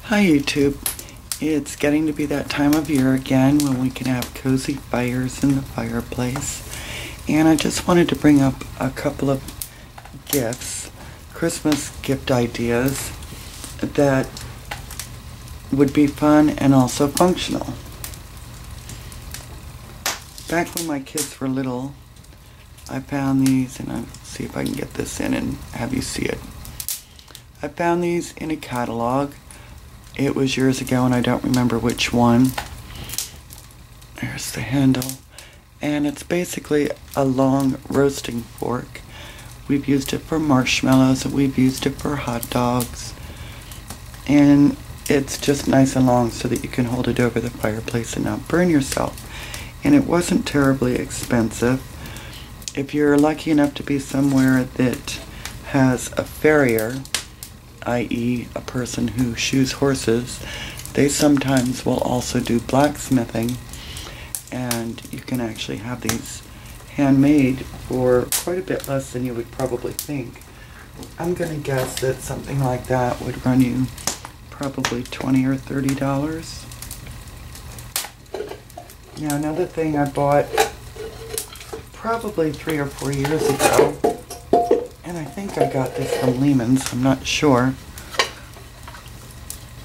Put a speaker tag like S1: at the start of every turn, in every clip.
S1: Hi YouTube. It's getting to be that time of year again when we can have cozy fires in the fireplace. And I just wanted to bring up a couple of gifts, Christmas gift ideas that would be fun and also functional. Back when my kids were little, I found these, and I'll see if I can get this in and have you see it. I found these in a catalog. It was years ago and I don't remember which one. There's the handle. And it's basically a long roasting fork. We've used it for marshmallows, and we've used it for hot dogs. And it's just nice and long so that you can hold it over the fireplace and not burn yourself. And it wasn't terribly expensive. If you're lucky enough to be somewhere that has a farrier, i.e. a person who shoes horses, they sometimes will also do blacksmithing, and you can actually have these handmade for quite a bit less than you would probably think. I'm going to guess that something like that would run you probably $20 or $30. Now another thing I bought probably 3 or 4 years ago, and I think I got this from Lehman's, I'm not sure.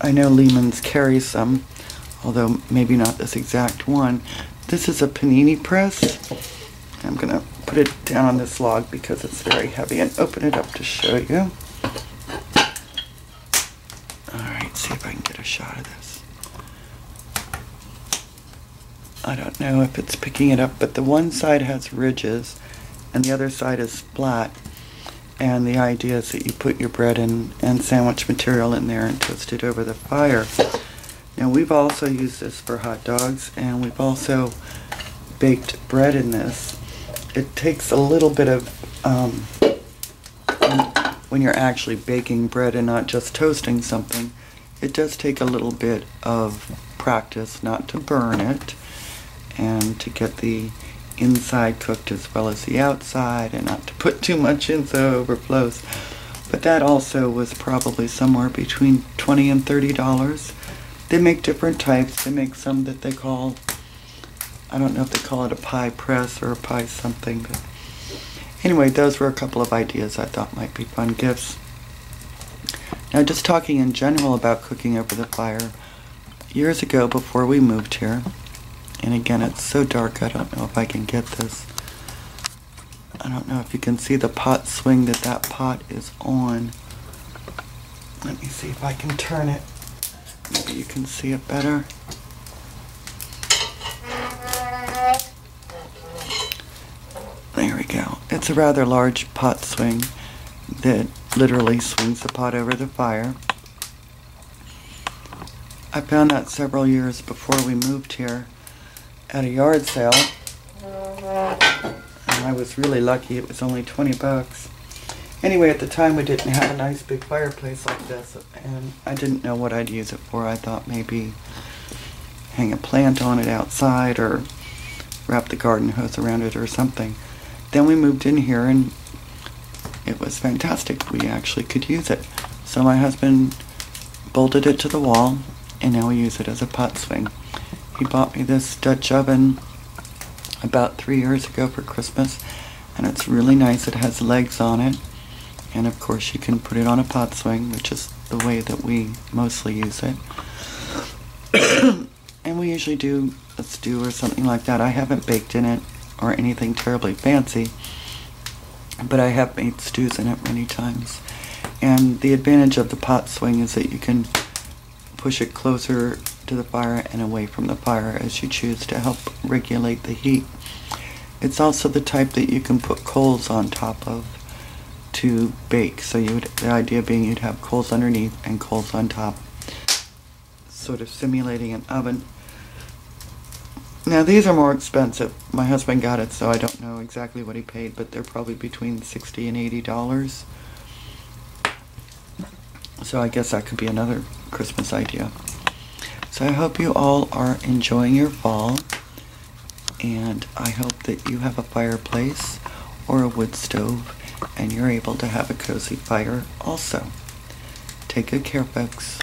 S1: I know Lehman's carries some, although maybe not this exact one. This is a panini press. I'm going to put it down on this log because it's very heavy and open it up to show you. Alright, see if I can get a shot of this. I don't know if it's picking it up, but the one side has ridges and the other side is flat. And the idea is that you put your bread and sandwich material in there and toast it over the fire. Now we've also used this for hot dogs, and we've also baked bread in this. It takes a little bit of, when you're actually baking bread and not just toasting something, it does take a little bit of practice not to burn it and to get the inside cooked as well as the outside, and not to put too much in so it overflows. But that also was probably somewhere between $20 and $30. They make different types. They make some that they call, I don't know if they call it a pie press or a pie something, but anyway, those were a couple of ideas I thought might be fun gifts. Now just talking in general about cooking over the fire, years ago before we moved here, and again, it's so dark, I don't know if I can get this. I don't know if you can see the pot swing that pot is on. Let me see if I can turn it. Maybe you can see it better. There we go. It's a rather large pot swing that literally swings the pot over the fire. I found that several years before we moved here at a yard sale, and I was really lucky. It was only 20 bucks. Anyway, at the time we didn't have a nice big fireplace like this, and I didn't know what I'd use it for. I thought maybe hang a plant on it outside or wrap the garden hose around it or something. Then we moved in here and it was fantastic. We actually could use it. So my husband bolted it to the wall, and now we use it as a pot swing. He bought me this Dutch oven about 3 years ago for Christmas, and it's really nice. It has legs on it, and of course you can put it on a pot swing, which is the way that we mostly use it. And we usually do a stew or something like that. I haven't baked in it or anything terribly fancy, but I have made stews in it many times. And the advantage of the pot swing is that you can push it closer to the fire and away from the fire as you choose to help regulate the heat. It's also the type that you can put coals on top of to bake. So the idea being you'd have coals underneath and coals on top, sort of simulating an oven. Now these are more expensive. My husband got it, so I don't know exactly what he paid, but they're probably between $60 and $80. So I guess that could be another Christmas idea. So I hope you all are enjoying your fall, and I hope that you have a fireplace or a wood stove and you're able to have a cozy fire also. Take good care, folks.